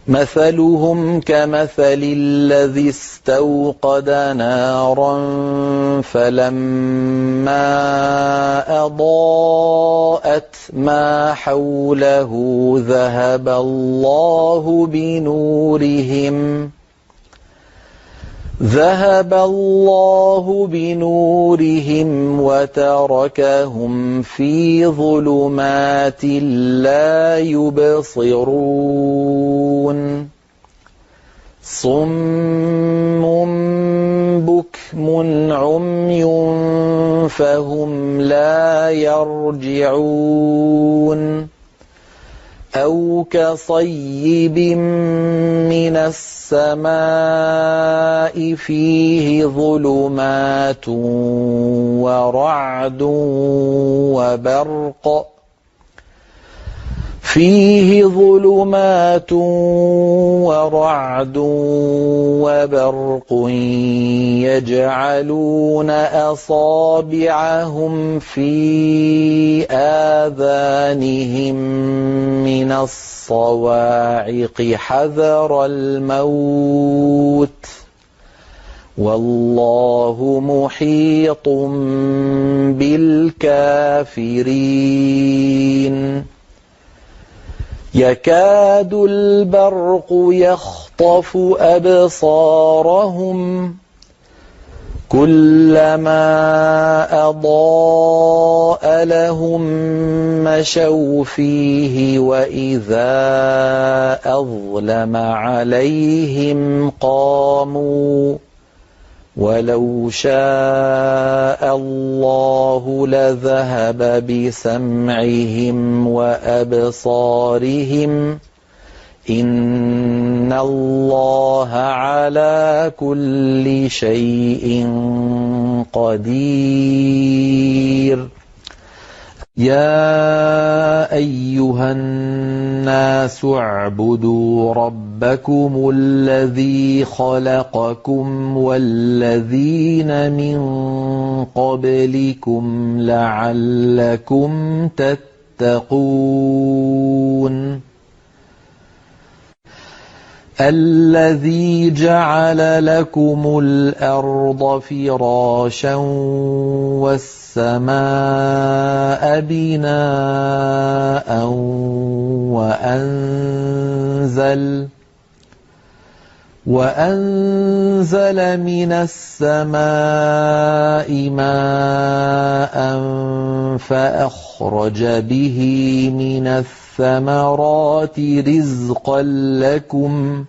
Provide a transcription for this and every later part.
مثلهم كمثل الذي استوقد نارا فلما أضاءت ما حوله ذهب الله بنورهم وتركهم في ظلمات لا يبصرون صم بكم عمي فهم لا يرجعون أو كصيب من السماء فيه ظلمات ورعد وبرق يجعلون أصابعهم في آذانهم من الصواعق حذر الموت والله محيط بالكافرين يكاد البرق يخطف أبصارهم كلما أضاء لهم مشوا فيه وإذا أظلم عليهم قاموا ولو شاء الله لذهب بسمعهم وأبصارهم إن الله على كل شيء قدير يا أيها الناس اعبدوا ربكم الذي خلقكم والذين من قبلكم لعلكم تتقون الذي جعل لكم الأرض فراشا والسماء بناء وأنزل من السماء ماء فأخرج به من الثمرات رزقا لكم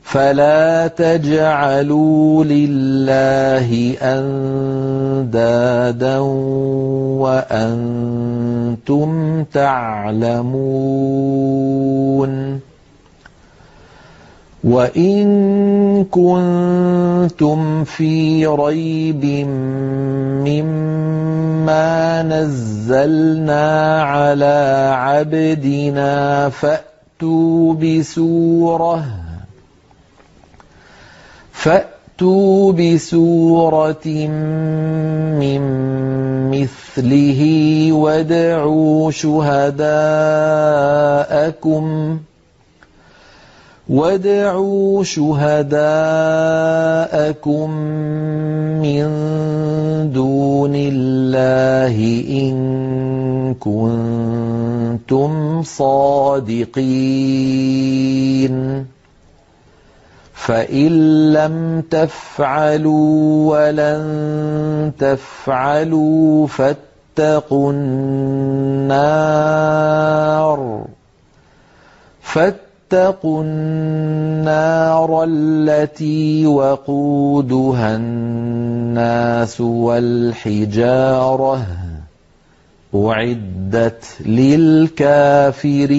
فلا تجعلوا لله أندادا وأنتم تعلمون وإن كنتم في ريب مما نزلنا على عبدنا فأتوا بسورة من مثله وادعوا شهداءكم من دون الله إن كنتم صادقين فإن لم تفعلوا ولن تفعلوا فاتقوا النار التي وقودها الناس والحجارة أعدت للكافرين